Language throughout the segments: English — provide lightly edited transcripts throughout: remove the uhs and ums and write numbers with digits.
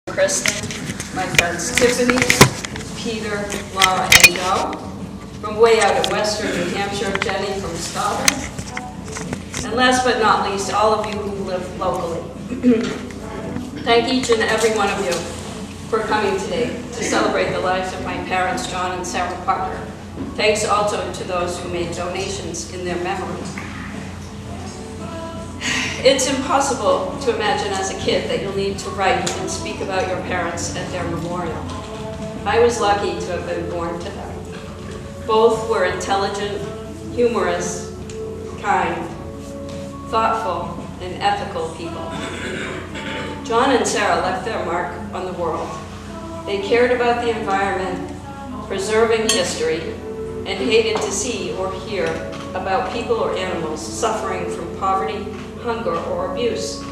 Kristen, my friends Tiffany, Peter, Laura, and Joe. From way out in western New Hampshire, Jenny from Scotland. And last but not least, all of you who live locally. Thank each and every one of you for coming today to celebrate the lives of my parents, John and Sarah Parker. Thanks also to those who made donations in their memory. It's impossible to imagine as a kid that you'll need to write and speak about your parents at their memorial. I was lucky to have been born to them. Both were intelligent, humorous, kind, thoughtful, and ethical people. John and Sarah left their mark on the world. They cared about the environment, preserving history, and hated to see or hear about people or animals suffering from poverty, hunger, or abuse.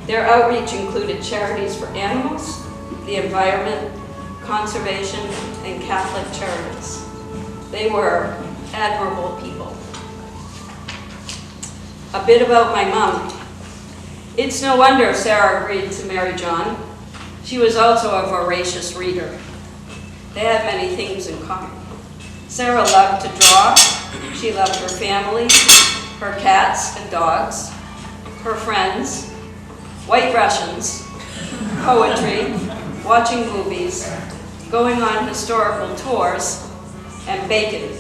Their outreach included charities for animals, the environment, conservation, and Catholic charities. They were admirable people. A bit about my mom. It's no wonder Sarah agreed to marry John. She was also a voracious reader. They had many things in common. Sarah loved to draw. She loved her family, her cats and dogs, her friends, White Russians, poetry, watching movies, going on historical tours, and bacon.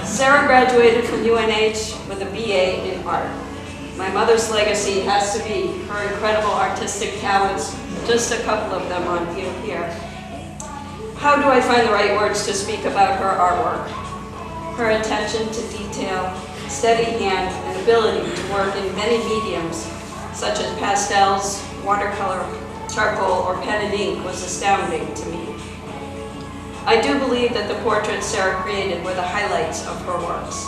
Sarah graduated from UNH with a BA in art. My mother's legacy has to be her incredible artistic talents, just a couple of them on view here. How do I find the right words to speak about her artwork? Her attention to detail, steady hand, and ability to work in many mediums, such as pastels, watercolor, charcoal, or pen and ink, was astounding to me. I do believe that the portraits Sarah created were the highlights of her works.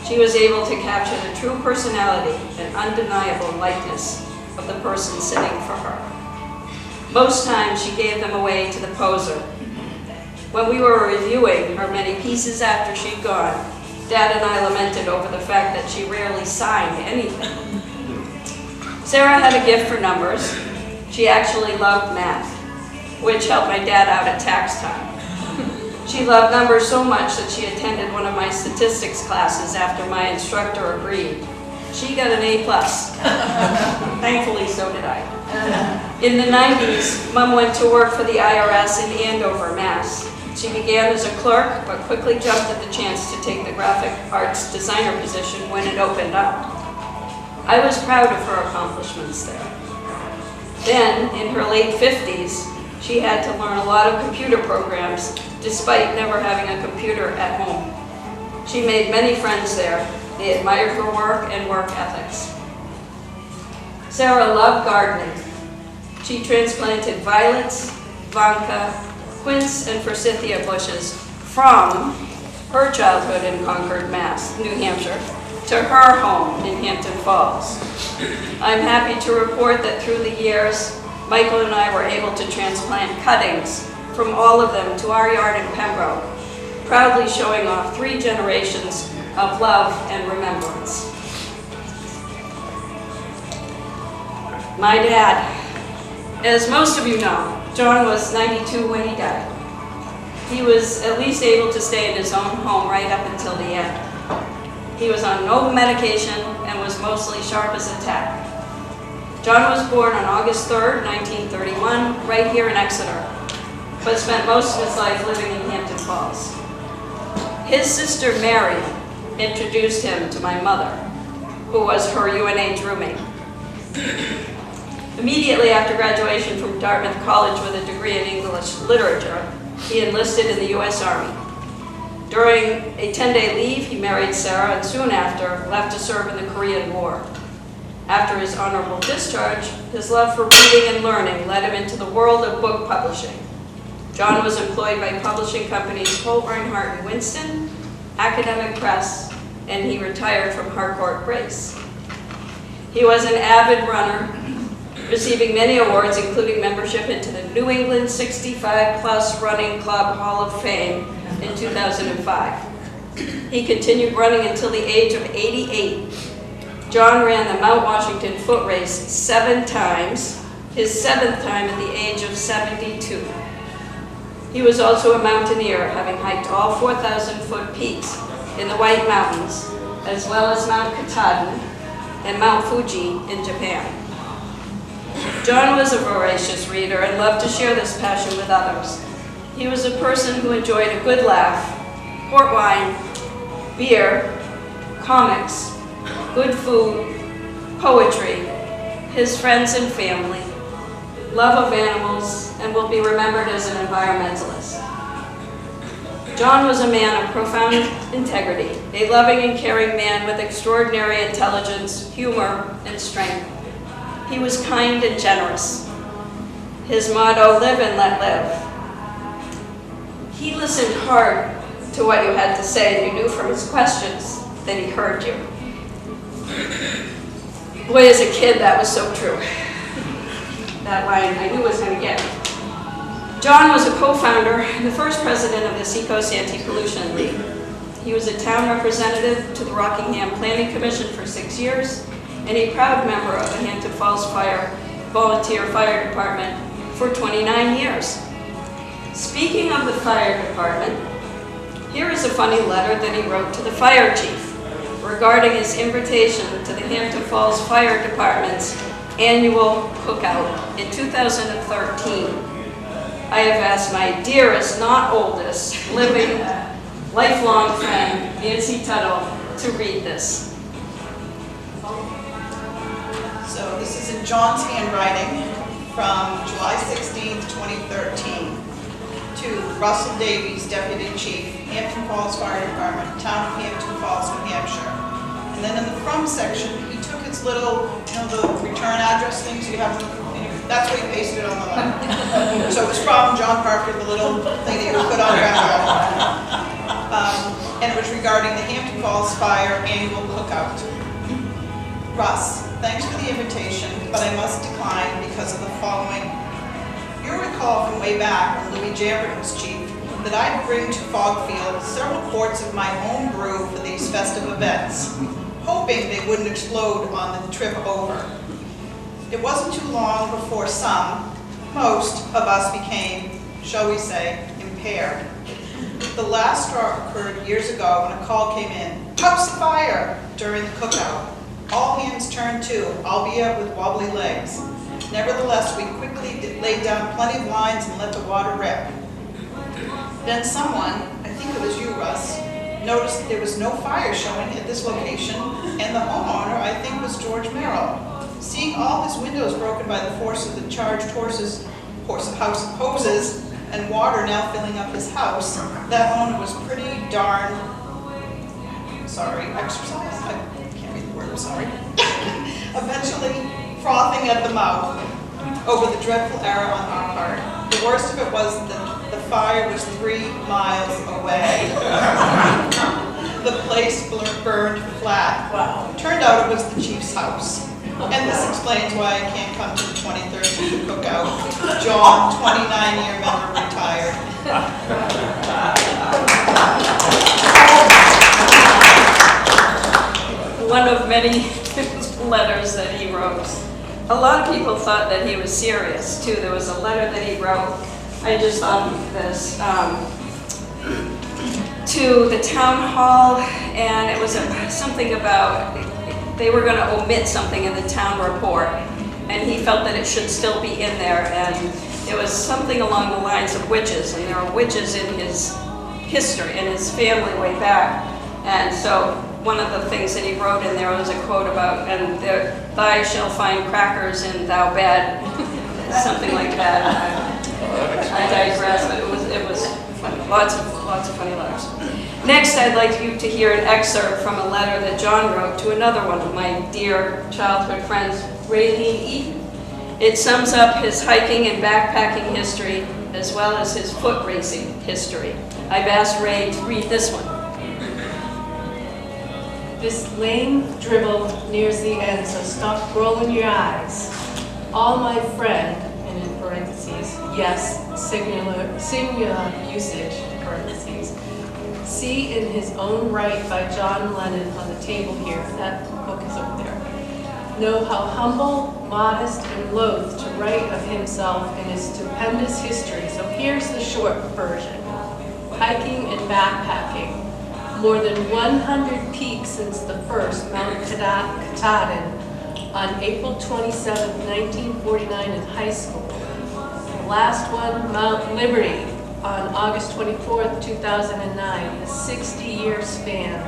She was able to capture the true personality and undeniable likeness of the person sitting for her. Most times she gave them away to the poser. When we were reviewing her many pieces after she'd gone, Dad and I lamented over the fact that she rarely signed anything. Sarah had a gift for numbers. She actually loved math, which helped my dad out at tax time. She loved numbers so much that she attended one of my statistics classes after my instructor agreed. She got an A+. Thankfully, so did I. In the 90s, Mom went to work for the IRS in Andover, Mass. She began as a clerk, but quickly jumped at the chance to take the graphic arts designer position when it opened up. I was proud of her accomplishments there. Then, in her late 50s, she had to learn a lot of computer programs, despite never having a computer at home. She made many friends there. They admired her work and work ethics. Sarah loved gardening. She transplanted violets, vanca, quince, and forsythia bushes from her childhood in Concord, New Hampshire, to her home in Hampton Falls. I'm happy to report that through the years, Michael and I were able to transplant cuttings from all of them to our yard in Pembroke, proudly showing off 3 generations of love and remembrance. My dad. As most of you know, John was 92 when he died. He was at least able to stay in his own home right up until the end. He was on no medication and was mostly sharp as a tack. John was born on August 3rd, 1931, right here in Exeter, but spent most of his life living in Hampton Falls. His sister Mary introduced him to my mother, who was her UNH roommate. Immediately after graduation from Dartmouth College with a degree in English literature, he enlisted in the U.S. Army. During a 10-day leave, he married Sarah and soon after left to serve in the Korean War. After his honorable discharge, his love for reading and learning led him into the world of book publishing. John was employed by publishing companies Holt Rinehart and Winston, Academic Press, and he retired from Harcourt Brace. He was an avid runner, receiving many awards, including membership into the New England 65+ Running Club Hall of Fame in 2005. He continued running until the age of 88. John ran the Mount Washington foot race 7 times, his 7th time at the age of 72. He was also a mountaineer, having hiked all 4,000-foot peaks in the White Mountains, as well as Mount Katahdin and Mount Fuji in Japan. John was a voracious reader and loved to share this passion with others. He was a person who enjoyed a good laugh, port wine, beer, comics, good food, poetry, his friends and family, love of animals, and will be remembered as an environmentalist. John was a man of profound integrity, a loving and caring man with extraordinary intelligence, humor, and strength. He was kind and generous. His motto, live and let live. He listened hard to what you had to say, and you knew from his questions that he heard you. Boy, as a kid, that was so true. That line I knew was going to get me. John was a co-founder and the first president of the Seacoast Anti-Pollution League. He was a town representative to the Rockingham Planning Commission for 6 years, and a proud member of the Hampton Falls Volunteer Fire Department for 29 years. Speaking of the fire department, here is a funny letter that he wrote to the fire chief regarding his invitation to the Hampton Falls Fire Department's annual cookout in 2013. I have asked my dearest, not oldest, living, lifelong friend, Nancy Tuttle, to read this. So this is in John's handwriting from July 16th, 2013 to Russell Davies, Deputy Chief, Hampton Falls Fire Department, Town of Hampton Falls, New Hampshire. And then in the from section, he took his little, the return address things you have, that's what he pasted on the letter. So it was from John Parker, the little thing that you would put on your envelope. And it was regarding the Hampton Falls Fire annual cookout. Russ, thanks for the invitation, but I must decline because of the following. You'll recall from way back when Louis Jambert was chief that I'd bring to Fogfield several quarts of my own brew for these festive events, hoping they wouldn't explode on the trip over. It wasn't too long before most of us became, shall we say, impaired. The last straw occurred years ago when a call came in, house fire, during the cookout. All hands turned to, albeit with wobbly legs. Nevertheless, we quickly laid down plenty of lines and let the water rip. Then someone, I think it was you, Russ, noticed that there was no fire showing at this location, and the homeowner, I think, was George Merrill. Seeing all his windows broken by the force of the charged hoses and water now filling up his house, that owner was pretty darn, exercise? I can't read the word, I'm sorry. Eventually frothing at the mouth over the dreadful error on our part. The worst of it was that the fire was 3 miles away. The place burned flat. Wow. Turned out it was the chief's house. And this explains why I can't come to the 2013 cookout. John, 29-year member, retired. One of many letters that he wrote. A lot of people thought that he was serious too. There was a letter that he wrote, I just thought of this, to the town hall, and it was something about they were going to omit something in the town report, and he felt that it should still be in there, and it was something along the lines of witches, and there are witches in his history, in his family way back, and so one of the things that he wrote in there was a quote about, and thy shall find crackers in thou bed, something like that. I digress, but it was funny. Lots of funny letters. Next, I'd like you to hear an excerpt from a letter that John wrote to another one of my dear childhood friends, Raylene Eaton. It sums up his hiking and backpacking history as well as his foot racing history. I've asked Ray to read this one. This lame dribble nears the end, so stop rolling your eyes. All my friend, and in parentheses, yes, singular usage, in parentheses, See in His Own Right by John Lennon on the table here. That book is over there. know how humble, modest, and loath to write of himself in his stupendous history. So here's the short version. Hiking and backpacking. More than 100 peaks since the first, Mount Katahdin, on April 27, 1949 in high school. The last one, Mount Liberty, on August 24, 2009, a 60-year span.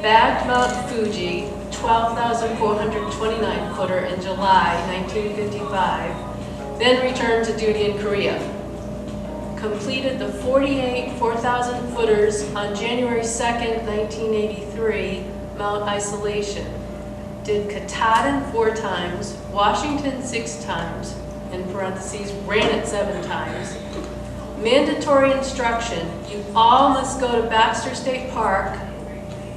Bagged Mount Fuji, 12,429 footer in July 1955, then returned to duty in Korea. Completed the 48 4,000 footers on January 2nd, 1983, Mount Isolation. Did Katahdin 4 times, Washington 6 times, in parentheses, ran it 7 times. Mandatory instruction, you all must go to Baxter State Park,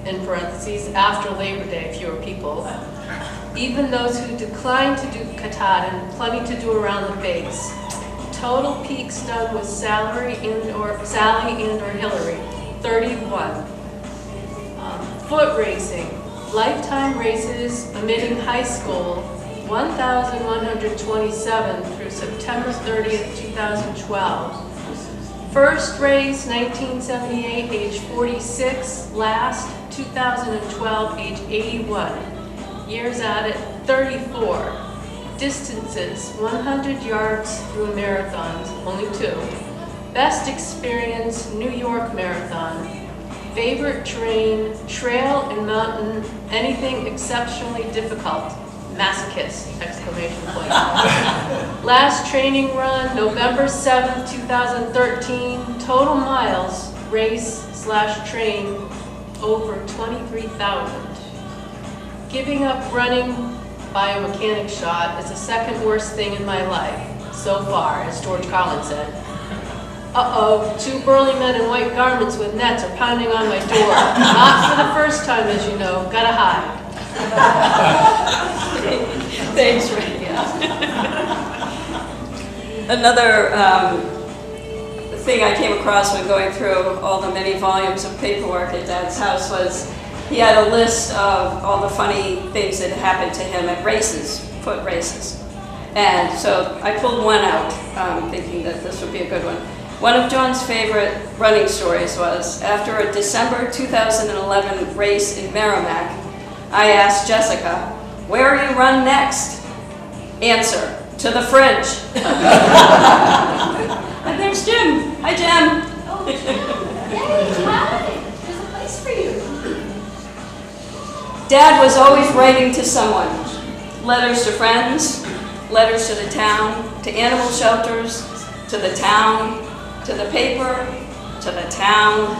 in parentheses, after Labor Day, fewer people. Even those who decline to do Katahdin, plenty to do around the base. Total peaks done with Sally and or Hillary, 31. Foot racing, lifetime races omitting high school, 1,127 through September 30th, 2012. First race, 1978, age 46. Last, 2012, age 81. Years at it, 34. Distances, 100 yards through marathons, only 2. Best experience, New York Marathon. Favorite terrain, trail and mountain, anything exceptionally difficult. Masochist, exclamation point. Last training run, November 7th, 2013. Total miles, race/train, over 23,000. Giving up running by a mechanic shot is the second worst thing in my life, so far, as George Collins said. Uh-oh, 2 burly men in white garments with nets are pounding on my door. Not for the first time, as you know, gotta hide. Thanks, Ray. Another thing I came across when going through all the many volumes of paperwork at Dad's house was he had a list of all the funny things that happened to him at races, foot races. And so I pulled one out, thinking that this would be a good one. One of John's favorite running stories was, after a December 2011 race in Merrimack, I asked Jessica, "Where will you run next?" Answer, "To the fridge." And there's Jim. Hi, Jim. Oh, yay, hi. There's a place for you. Dad was always writing to someone. Letters to friends, letters to the town, to animal shelters, to the town, to the paper, to the town.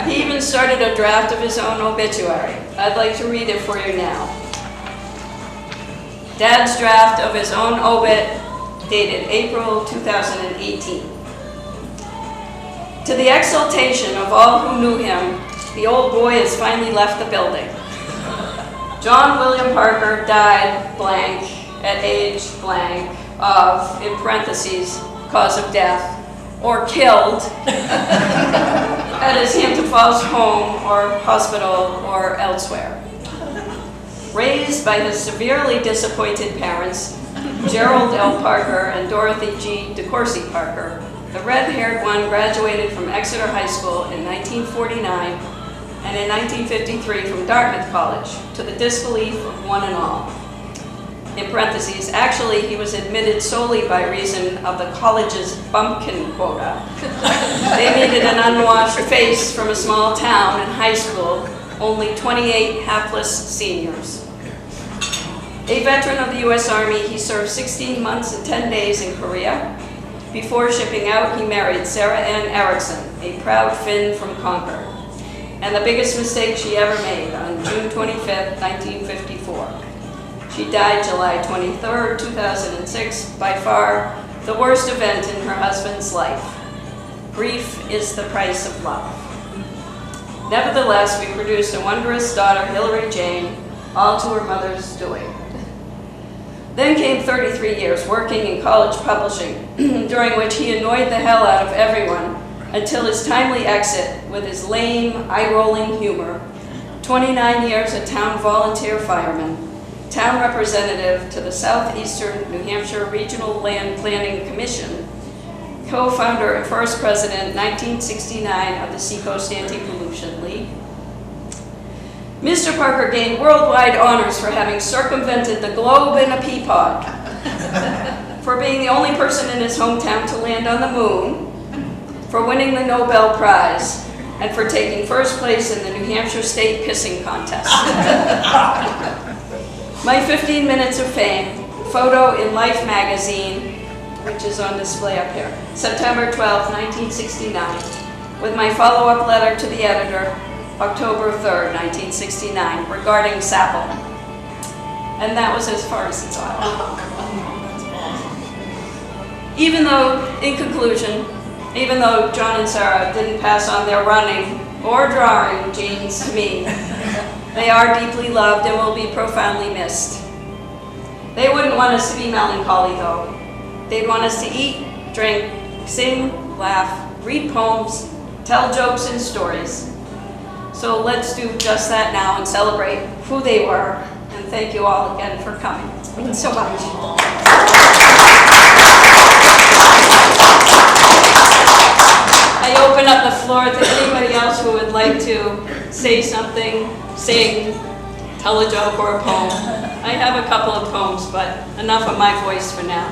He even started a draft of his own obituary. I'd like to read it for you now. Dad's draft of his own obit, dated April 2018. To the exultation of all who knew him, the old boy has finally left the building. John William Parker died blank at age blank of, in parentheses, cause of death, or killed at his Hampton Falls home or hospital or elsewhere. Raised by his severely disappointed parents, Gerald L. Parker and Dorothy G. DeCourcy Parker, the red-haired one graduated from Exeter High School in 1949 and in 1953 from Dartmouth College, to the disbelief of one and all. In parentheses, actually he was admitted solely by reason of the college's bumpkin quota. They needed an unwashed face from a small town and high school, only 28 hapless seniors. A veteran of the U.S. Army, he served 16 months and 10 days in Korea. Before shipping out, he married Sarah Ann Erickson, a proud Finn from Concord, and the biggest mistake she ever made on June 25th, 1954. She died July 23rd, 2006, by far the worst event in her husband's life. Grief is the price of love. Nevertheless, we produced a wondrous daughter, Hillary Jane, all to her mother's doing. Then came 33 years working in college publishing, during which he annoyed the hell out of everyone until his timely exit with his lame, eye-rolling humor, 29 years a town volunteer fireman, town representative to the Southeastern New Hampshire Regional Land Planning Commission, co-founder and first president, 1969, of the Seacoast Anti-Pollution League. Mr. Parker gained worldwide honors for having circumvented the globe in a pea pod, for being the only person in his hometown to land on the moon, for winning the Nobel Prize, and for taking first place in the New Hampshire State Pissing Contest. My 15 minutes of fame, photo in Life magazine, which is on display up here, September 12, 1969, with my follow-up letter to the editor, October 3rd, 1969, regarding Sapple. And that was as far as it's on. Even though, in conclusion, even though John and Sarah didn't pass on their running or drawing genes to me, they are deeply loved and will be profoundly missed. They wouldn't want us to be melancholy, though. They'd want us to eat, drink, sing, laugh, read poems, tell jokes and stories. So let's do just that now and celebrate who they were. And thank you all again for coming. Thanks so much. I open up the floor to anybody else who would like to say something, sing, tell a joke or a poem. I have a couple of poems, but enough of my voice for now.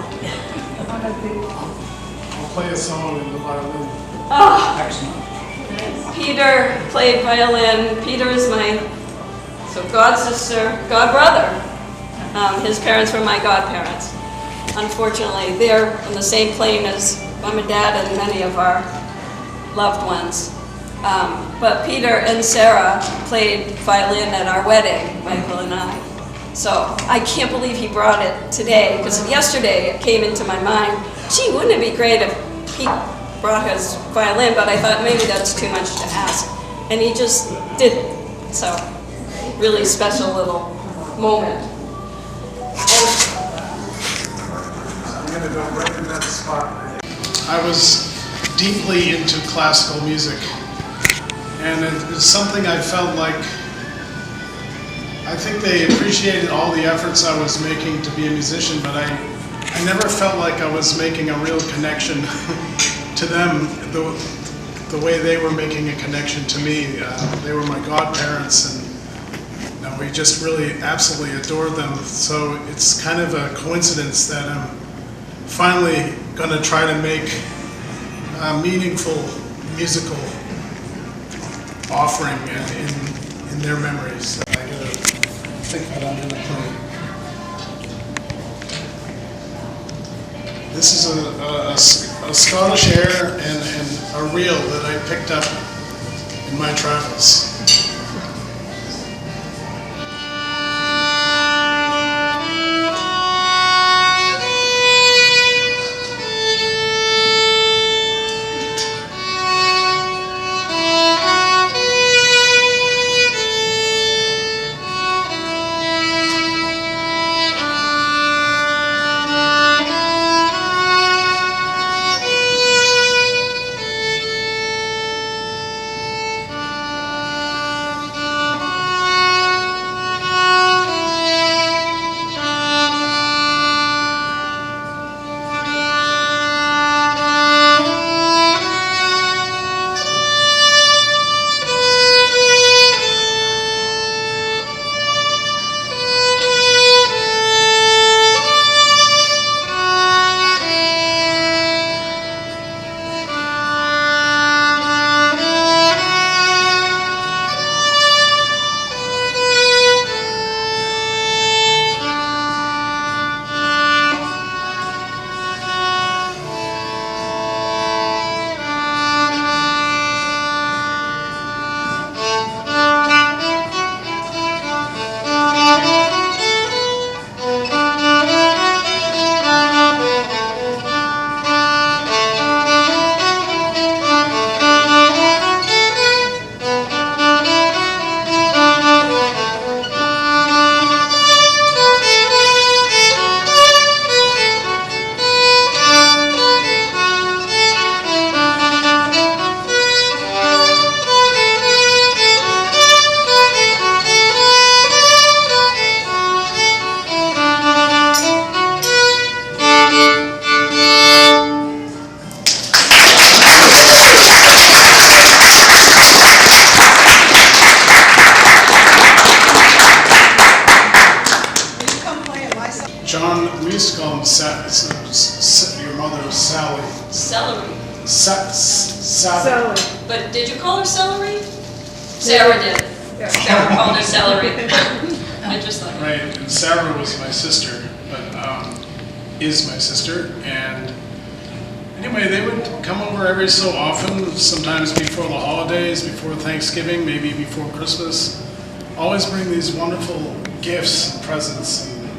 I'll play a song in the violin. Oh, Excellent. Peter played violin. Peter is my god sister, god brother. His parents were my godparents. Unfortunately, they're on the same plane as mom and dad and many of our loved ones. But Peter and Sarah played violin at our wedding, Michael and I. So I can't believe he brought it today, because yesterday it came into my mind, gee, wouldn't it be great if Pete brought his violin, but I thought maybe that's too much to ask. And he just did it. So, really special little moment. I'm going to go right in that spot. I was deeply into classical music, and it's something I felt like, I think they appreciated all the efforts I was making to be a musician, but I never felt like I was making a real connection to them the way they were making a connection to me. They were my godparents, and we just really absolutely adored them. So it's kind of a coincidence that I'm finally going to try to make a meaningful musical offering in their memories. I gotta think what I'm going to play. This is a Scottish air and a reel that I picked up in my travels. Sally. But did you call her celery? Sarah did. Sarah called her celery. I just thought. Right, and Sarah was my sister, but is my sister, and anyway, they would come over every so often, sometimes before the holidays, before Thanksgiving, maybe before Christmas. Always bring these wonderful gifts and presents, and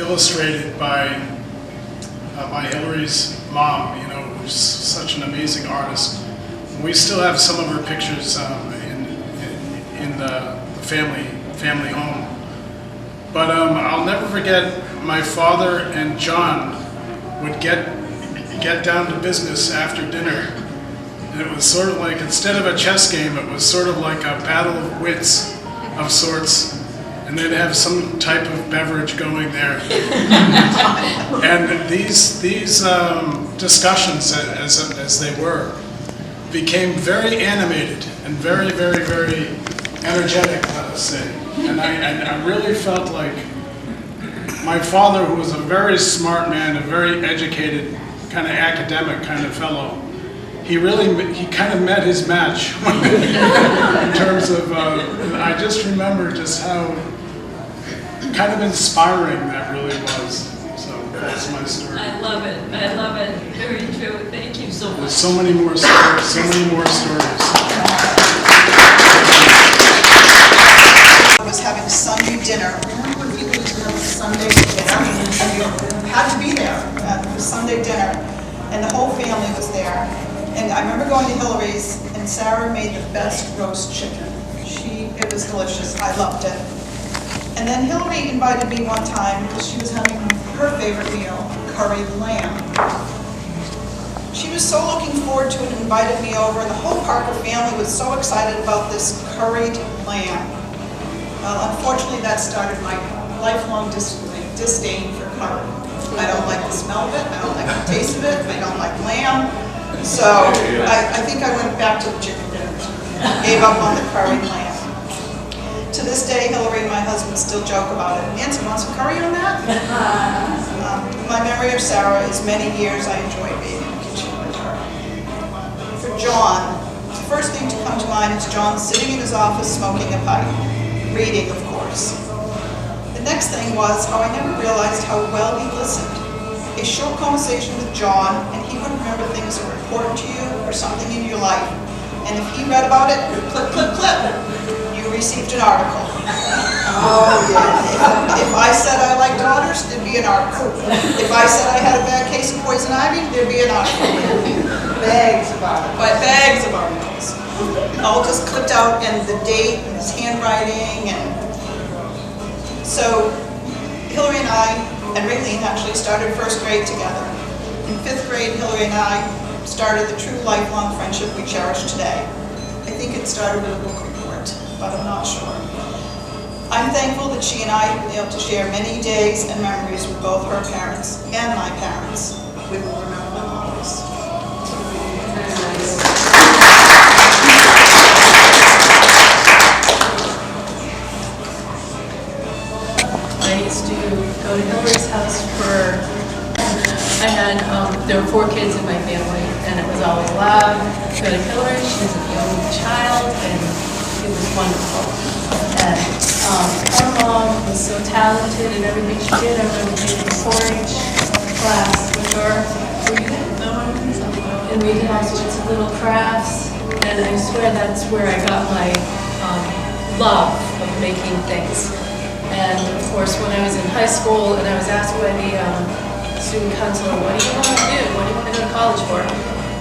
illustrated by Hillary's mom, you know, who's such an amazing artist. We still have some of her pictures in the family home. But I'll never forget, my father and John would get down to business after dinner. And it was sort of like, instead of a chess game, it was sort of like a battle of wits of sorts. And they'd have some type of beverage going there. And these discussions, as they were, became very animated and very, very, very energetic, let us say. And I really felt like my father, who was a very smart man, a very educated, kind of academic kind of fellow, he kind of met his match in terms of, I just remember just how kind of inspiring that really was. So that's my story. I love it. I love it. Very true. Thank you so much. There's so many more stories, so many more stories. I was having Sunday dinner. Remember when people used to have Sunday dinner? And you had to be there for Sunday dinner. And the whole family was there. And I remember going to Hillary's, and Sarah made the best roast chicken. It was delicious. I loved it. And then Hillary invited me one time because she was having her favorite meal, curried lamb. She was so looking forward to it and invited me over, and the whole Parker family was so excited about this curried lamb. Well, unfortunately, that started my lifelong disdain for curry. I don't like the smell of it, I don't like the taste of it, I don't like lamb. So I think I went back to the chicken dinners, gave up on the curried lamb. To this day, Hillary and my husband still joke about it. Nancy, want some curry on that? My memory of Sarah is many years I enjoyed being in the kitchen with her. For John, the first thing to come to mind is John sitting in his office smoking a pipe, reading, of course. The next thing was how I never realized how well he listened. A short conversation with John, and he would remember things that were important to you or something in your life. And if he read about it, clip, clip, clip, you received an article. Oh, yeah. If I said I liked daughters, there'd be an article. If I said I had a bad case of poison ivy, there'd be an article. Bags of articles. But bags of articles. All just clipped out, and the date, and his handwriting, and so Hillary and I, and Raylene actually started first grade together. In 5th grade, Hillary and I started the true lifelong friendship we cherish today. I think it started with a book report, but I'm not sure. I'm thankful that she and I have been able to share many days and memories with both her parents and my parents. We will remember them always. I used to go to Hillary's house there were 4 kids in my family, and it was always loud. Go to Hillary, she was the only child, and it was wonderful. And her mom was so talented in everything she did. I remember taking a 4-H class with her. And we did all sorts of little crafts, and I swear that's where I got my love of making things. And of course, when I was in high school and I was asked by the student counselor, what do you want to do? What do you want to go to college for?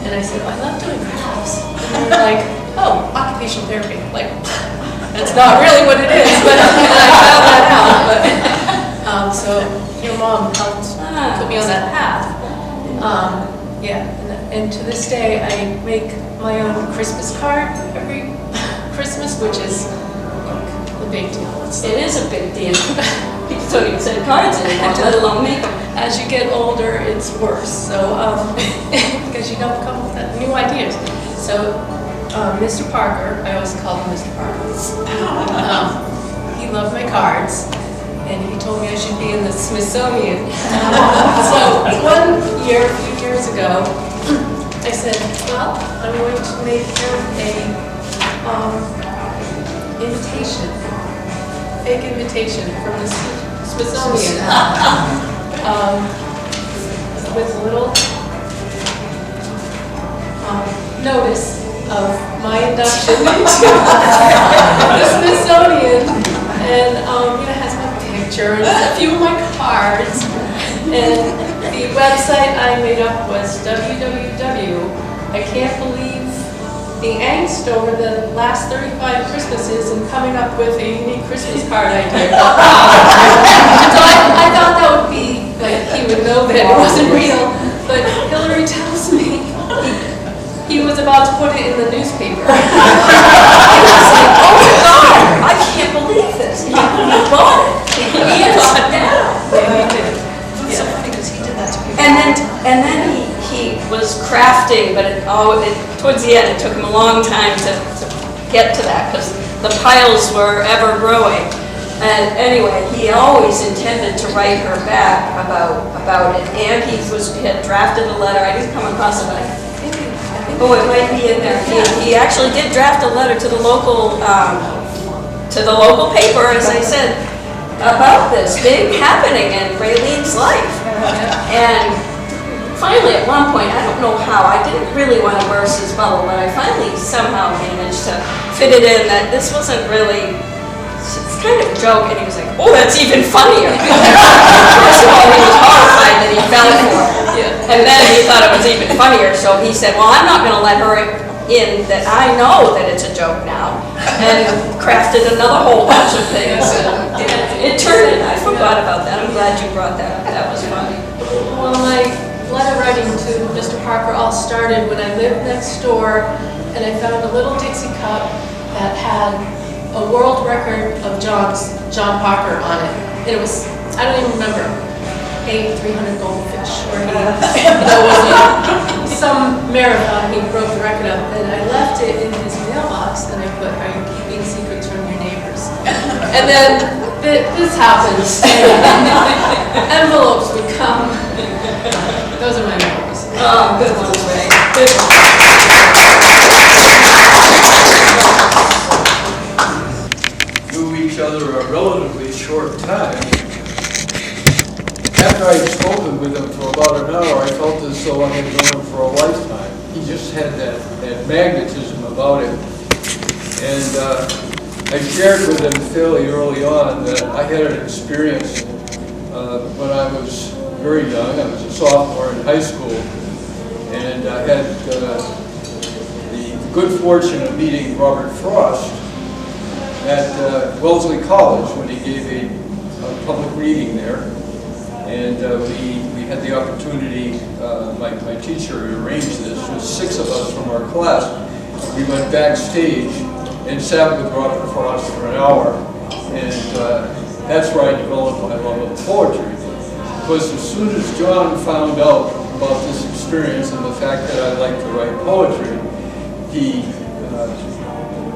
And I said, I love doing crafts. And they were like, oh, occupational therapy. Like, that's not really what it is, but I found that out. But, so your mom helped put me on that path. Yeah, and to this day, I make my own Christmas card every Christmas, which is a big deal. It is a big deal. People don't even send cards anymore, let alone make them. As you get older, it's worse. So, because you don't come up with new ideas. So, Mr. Parker, I always call him Mr. Parker. He loved my cards, and he told me I should be in the Smithsonian. So, one year, a few years ago, I said, well, I'm going to make him a invitation, fake invitation from the Smithsonian, with a little notice of my induction into the Smithsonian, and it has my picture and a few of my cards, and the website I made up was I can't believe the angst over the last 35 Christmases and coming up with a unique Christmas card idea. So I thought that would be, like, he would know that it wasn't real, but Hillary tells me he was about to put it in the newspaper. I was like, oh my God, I can't believe this. He bought it. He is now. It's so funny because he did that to me. And then he was crafting, but towards the end it took him a long time to get to that because the piles were ever growing. And anyway, he always intended to write her back about it, and he had drafted a letter. I didn't come across it, but I think it might be in there. He actually did draft a letter to the local paper, as I said, about this big happening in Raylene's life. And finally, at one point, I don't know how, I didn't really want to burst his bubble, but I finally somehow managed to fit it in that this wasn't really, it's kind of a joke, and he was like, oh, that's even funnier. First of all, he was horrified that he fell for it. And then he thought it was even funnier, so he said, well, I'm not going to let her in that I know that it's a joke now, and crafted another whole bunch of things. And it turned in, I forgot about that. I'm glad you brought that up. That was funny. Well, my letter writing to Mr. Parker all started when I lived next door, and I found a little Dixie cup that had a world record of John Parker on it. And it was, I don't even remember, 300 goldfish, or some marathon he broke the record of, and I left it in his mailbox, and I put, are you keeping secrets from your neighbors? And then this happens. Envelopes would come. Those are my memories. Oh, good one, Ray. Good one. Knew each other a relatively short time. After I'd spoken with him for about an hour, I felt as though I had known him for a lifetime. He just had that magnetism about him. And I shared with him fairly early on that I had an experience when I was very young. I was a sophomore in high school, and I had the good fortune of meeting Robert Frost at Wellesley College when he gave a public reading there. And we had the opportunity, my teacher arranged this, there was 6 of us from our class. We went backstage and sat with Robert Frost for an hour. And that's where I developed my love of poetry. Because as soon as John found out about this experience and the fact that I like to write poetry, he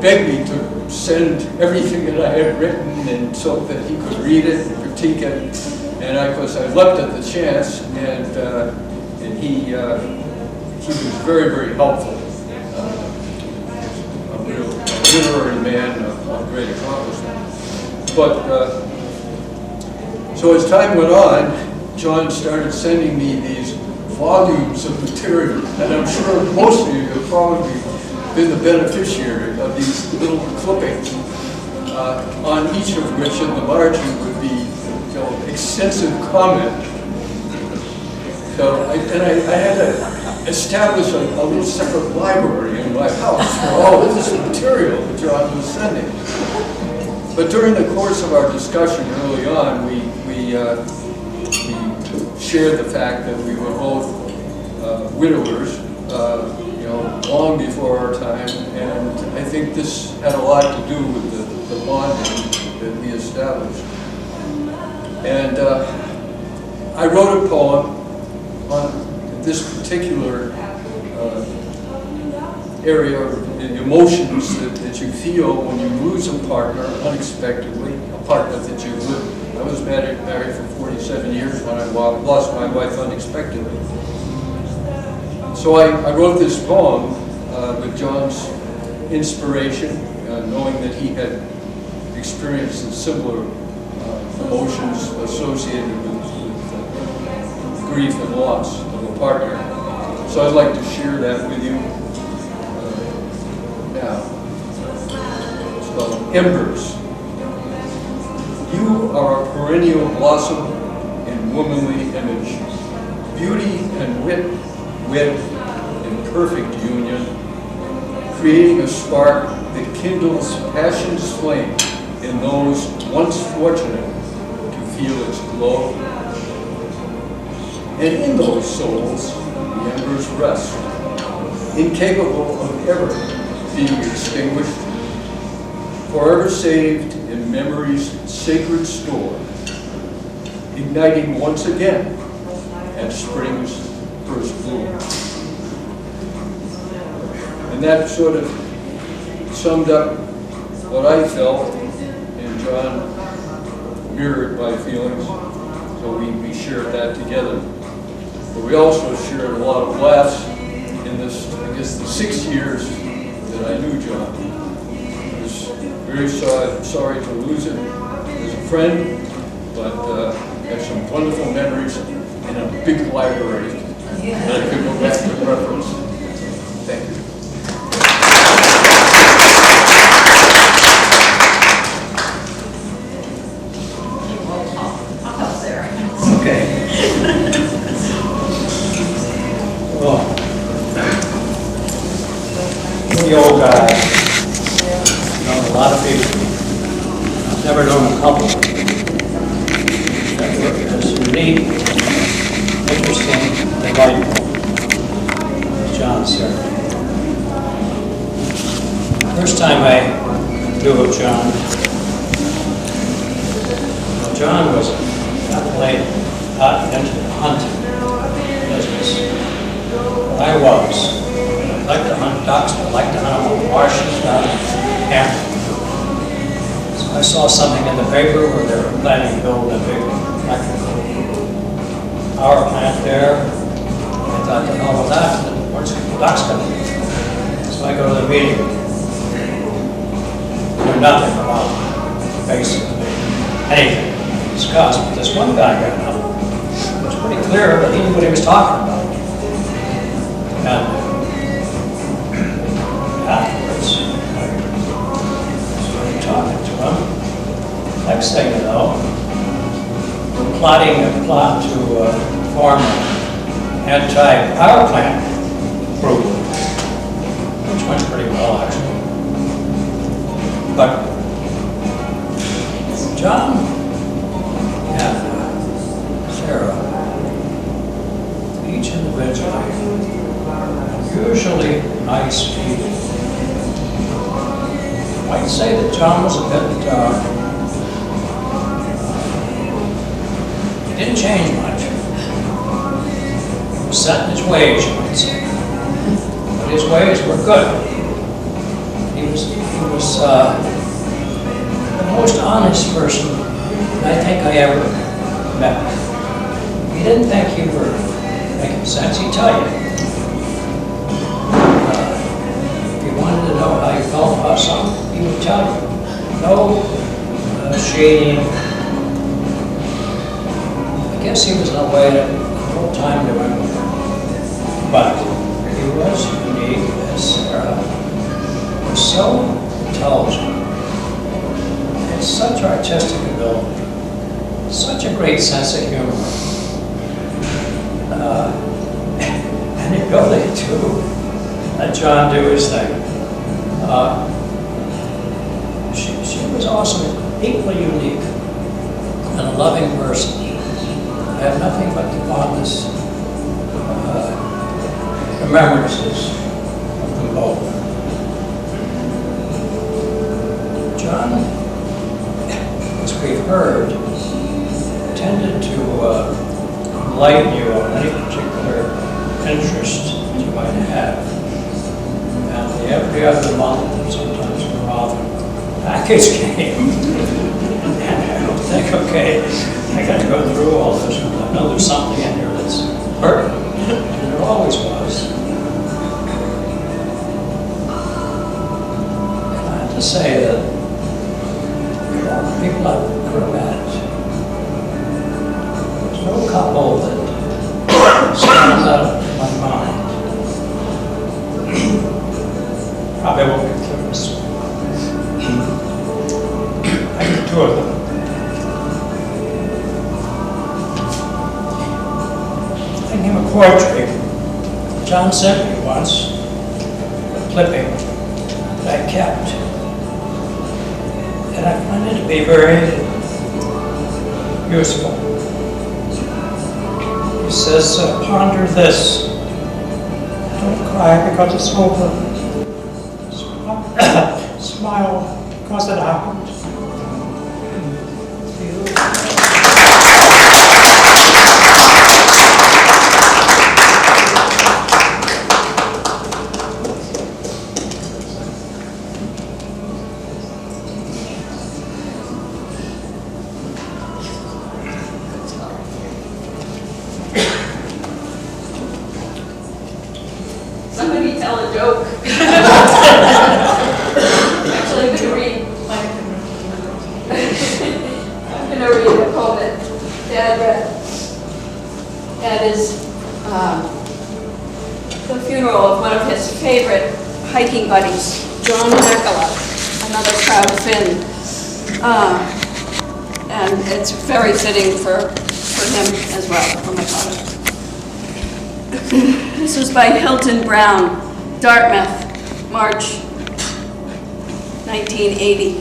begged me to send everything that I had written and so that he could read it and critique it. And of course, I leapt at the chance, and he was very, very helpful. A literary man of great accomplishment. But so as time went on, John started sending me these volumes of material, and I'm sure most of you have probably been the beneficiary of these little clippings, on each of which in the margin would be extensive comment. So, I had to establish a little separate library in my house for all of this material that John was sending. But during the course of our discussion early on, we shared the fact that we were both widowers, long before our time, and I think this had a lot to do with the bonding that we established. And I wrote a poem on this particular area of the emotions that you feel when you lose a partner unexpectedly, a partner that you live. I was married for 47 years when I lost my wife unexpectedly. So I wrote this poem with John's inspiration, knowing that he had experienced similar emotions associated with grief and loss of a partner. So I'd like to share that with you now. It's called Embers. You are a perennial blossom in womanly image, beauty and wit wed in perfect union, creating a spark that kindles passion's flame in those once fortunate to feel its glow. And in those souls, the embers rest, incapable of ever being extinguished, forever saved in memory's sacred store, igniting once again at spring's first bloom. And that sort of summed up what I felt, and John mirrored my feelings, so we shared that together. But we also shared a lot of laughs in this, I guess, the 6 years that I knew John. I was very sorry to lose him as a friend, but had some wonderful memories in a big library that I could go back and reference. Thank you. Okay. Well, I'm the old guy. I've known a lot of people. I've never known a couple that were as unique, interesting, delightful as John Serra. First time I knew of John, John was played into the hunting business. I was. I liked to hunt ducks, I liked to hunt on marshes down in Hampton. So I saw something in the paper where they were planning to build a big electrical power plant there. I thought, the hell with that? Where's the ducks coming? So I go to the meeting. Knew nothing about basically anything discussed, but this one guy got up. It was pretty clear that he knew what he was talking about. And afterwards, I started talking to him. Next thing you know, we're plotting a plot to form an anti-power plant group, which went pretty well, actually. But John and Sarah, each individually, usually nice people. I'd say that John was a bit, he didn't change much. He was set in his ways, you might say. But his ways were good. He was the most honest person I think I ever met. He didn't think you were making sense, he'd tell you. If you wanted to know how you felt about something, he would tell you. No shading. I guess he was in a way that full time to him. But he was unique, as Sarah was so intelligent. Such artistic ability, such a great sense of humor, and the ability to let John do his thing. She was also equally unique and a loving person. I have nothing but the fondest remembrances of them both. John, as we've heard, tended to enlighten you on any particular interest you might have. And every other month, sometimes more often, package came. And I would think, okay, I got to go through all this. I know there's something in here that's pertinent, and there always was. to say that people I've ever met, there's no couple that stands out in my mind. Probably won't get through this. I get two of them. Thinking of poetry, John sent me once a clipping that I kept. And I find it to be very useful. He says, ponder this. Don't cry because it's over. Smile because it happened. Somebody tell a joke. Actually, I'm gonna read a poem that Dad read at his, the funeral of one of his favorite hiking buddies, John Hackala, another proud Finn. And it's very fitting for him as well, for my father. This was by Hilton Brown, Dartmouth, March 1980.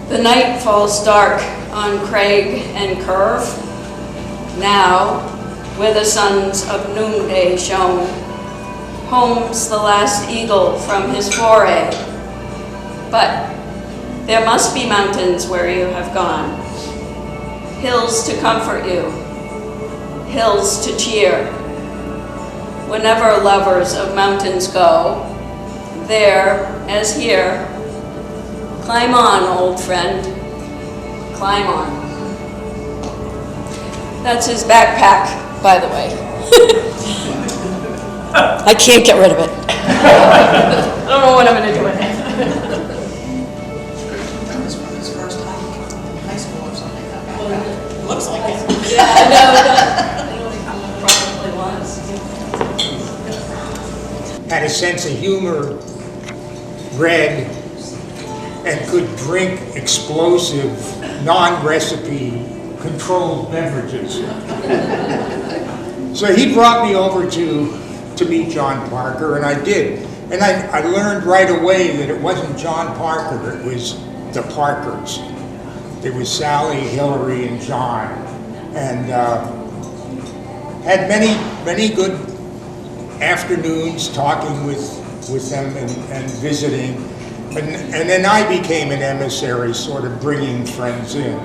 The night falls dark on Craig and Curve. Now, where the suns of noonday shone, homes the last eagle from his foray. But there must be mountains where you have gone, hills to comfort you, hills to cheer. Whenever lovers of mountains go, there, as here, climb on, old friend, climb on. That's his backpack, by the way. I can't get rid of it. I don't know what I'm gonna do with it. That was from his first hike in high school or something like that. Looks like it. Yeah, no, probably was. Had a sense of humor, read, and could drink explosive, non-recipe controlled beverages. So he brought me over to meet John Parker, and I did. And I learned right away that it wasn't John Parker, it was the Parkers. It was Sally, Hillary, and John. And had many good afternoons talking with them and visiting. And then I became an emissary, sort of bringing friends in.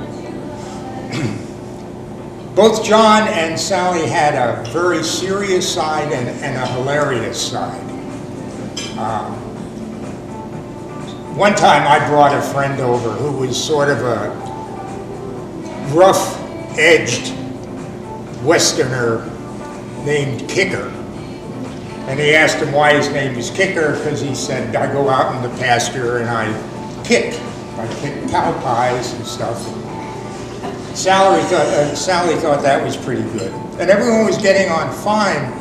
Both John and Sally had a very serious side and a hilarious side. One time I brought a friend over who was sort of a rough-edged Westerner named Kicker. And he asked him why his name was Kicker, because he said, I go out in the pasture and I kick cow pies and stuff. Sally thought that was pretty good. And everyone was getting on fine.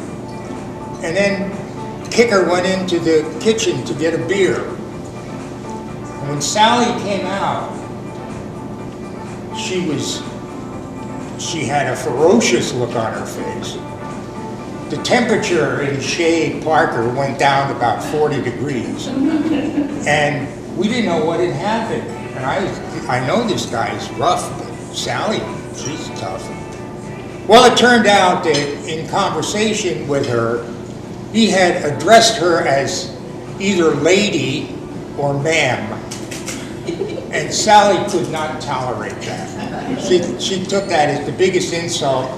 And then Kicker went into the kitchen to get a beer. And when Sally came out, she had a ferocious look on her face. The temperature in Shade Parker went down about 40 degrees. And we didn't know what had happened. And I know this guy's rough, but Sally, she's tough. Well, it turned out that in conversation with her, he had addressed her as either lady or ma'am. And Sally could not tolerate that. She took that as the biggest insult.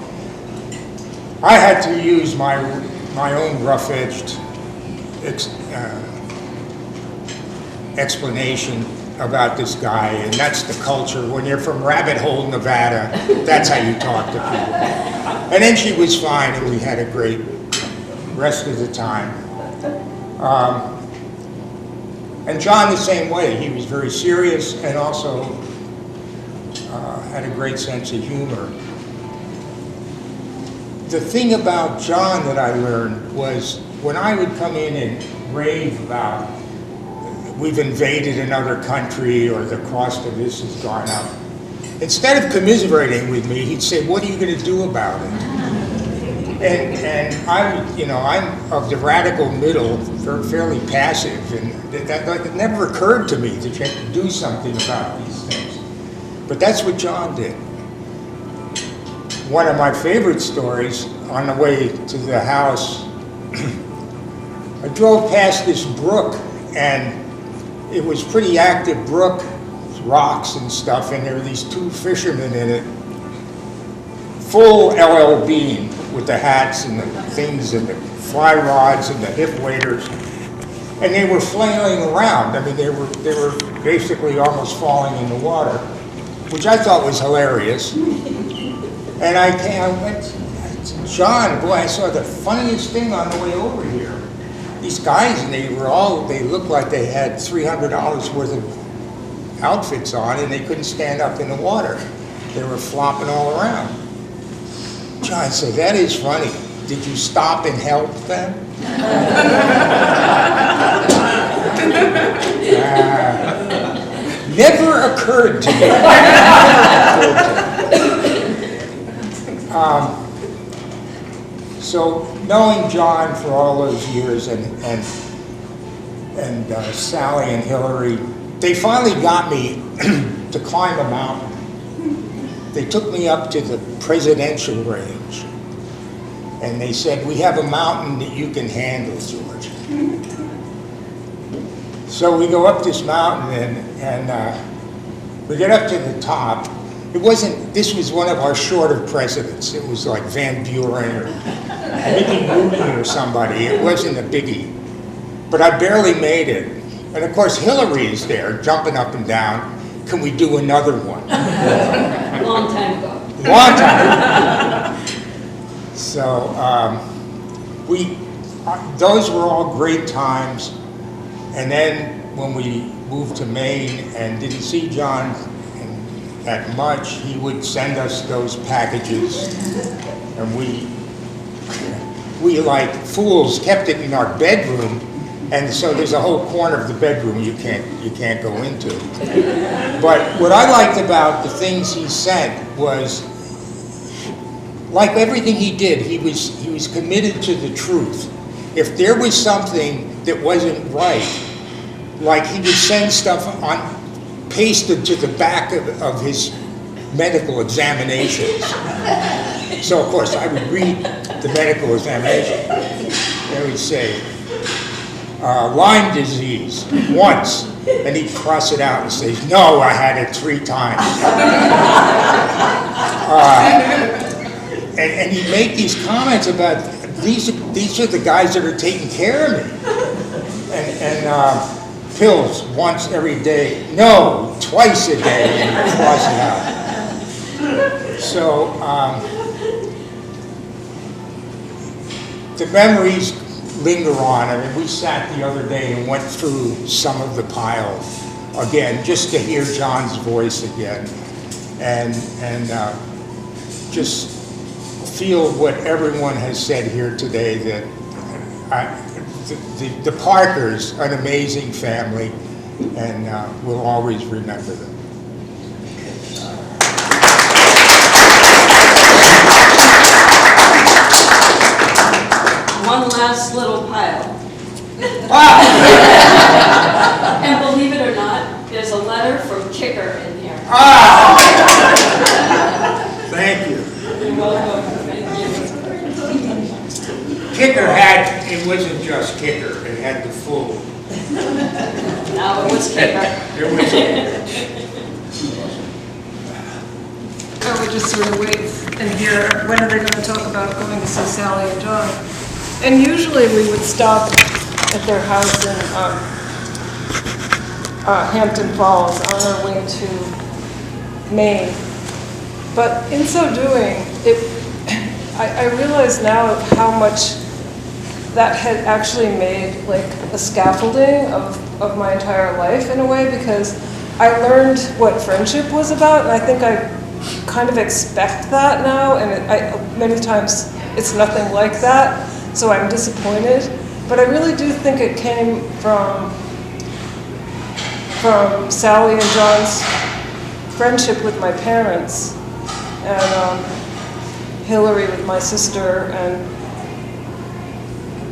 I had to use my own rough-edged explanation about this guy, and that's the culture. When you're from Rabbit Hole, Nevada, that's how you talk to people. And then she was fine, and we had a great rest of the time. And John the same way. He was very serious and also had a great sense of humor. The thing about John that I learned was when I would come in and rave about we've invaded another country or the cost of this has gone up, instead of commiserating with me, he'd say, what are you going to do about it? And I'm of the radical middle, fairly passive, and that never occurred to me that you have to do something about these things. But that's what John did. One of my favorite stories, on the way to the house, I drove past this brook, and it was pretty active brook, rocks and stuff, and there were these two fishermen in it, full LL Bean with the hats and the things and the fly rods and the hip waders, and they were flailing around. I mean, they were basically almost falling in the water, which I thought was hilarious. And I went, John, boy, I saw the funniest thing on the way over here. These guys, and they looked like they had $300 worth of outfits on, and they couldn't stand up in the water. They were flopping all around. John said, that is funny. Did you stop and help them? Never occurred to me. So knowing John for all those years and Sally and Hillary, they finally got me to climb a mountain. They took me up to the presidential range, and they said, we have a mountain that you can handle, George. So we go up this mountain, and we get up to the top. This was one of our shorter presidents. It was like Van Buren or Mickey Rooney or somebody. It wasn't a biggie. But I barely made it. And of course, Hillary is there, jumping up and down. Can we do another one? Long time ago. Long time. So those were all great times. And then when we moved to Maine and didn't see John that much, he would send us those packages, and we like fools kept it in our bedroom, and so there's a whole corner of the bedroom you can't go into. But what I liked about the things he sent was, like everything he did, he was committed to the truth. If there was something that wasn't right, like he would send stuff pasted to the back of his medical examinations. So of course I would read the medical examination. They would say, Lyme disease, once. And he'd cross it out and say, no, I had it 3 times. And he'd make these comments about, these are the guys that are taking care of me. And pills once every day, no, twice a day, and cross it out. So the memories linger on. I mean, we sat the other day and went through some of the pile again, just to hear John's voice again, and just feel what everyone has said here today, that the Parkers, an amazing family, and we'll always remember them. One last little pile. Wow! And believe it or not, there's a letter from Kicker in here. Ah! Thank you. You're welcome. Thank you. Kicker it wasn't just Kicker, it had the full. No, it was Kicker. It was Kicker. I would just sort of wait and hear, when are they going to talk about going to see Sally and John? And usually we would stop at their house in Hampton Falls on our way to Maine. But in so doing, I realize now how much that had actually made like a scaffolding of of my entire life in a way, because I learned what friendship was about, and I think I kind of expect that now, and many times it's nothing like that, so I'm disappointed. But I really do think it came from Sally and John's friendship with my parents, and Hillary with my sister, and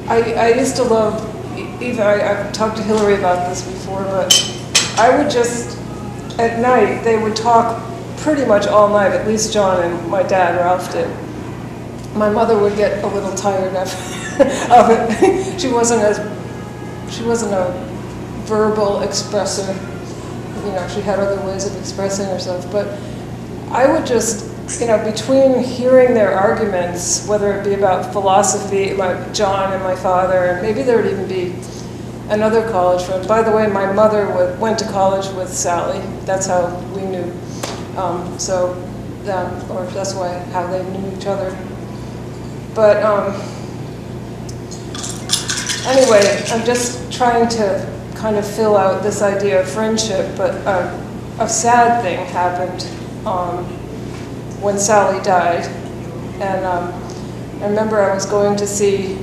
I used to love, even I've talked to Hillary about this before, but I would just, at night, they would talk pretty much all night, at least John and my dad, Ralph, did. My mother would get a little tired of it. She wasn't a verbal expresser. You know, she had other ways of expressing herself. But I would just, between hearing their arguments, whether it be about philosophy, about John and my father, and maybe there would even be another college friend. By the way, my mother went to college with Sally. That's how we knew. Or that's how they knew each other. But anyway, I'm just trying to kind of fill out this idea of friendship, but a sad thing happened when Sally died. And I remember I was going to see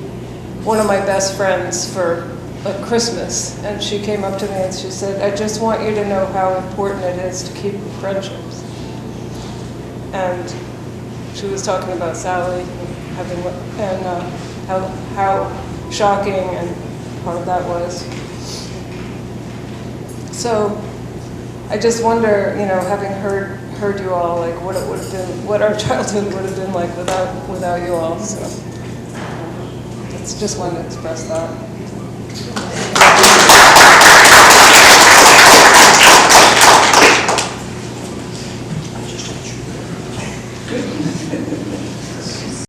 one of my best friends for Christmas, and she came up to me and she said, "I just want you to know how important it is to keep friendships." And she was talking about Sally and how shocking and hard that was. So I just wonder, having heard you all, like what it would have been, what our childhood would have been like without you all. So it's just wanted to express that.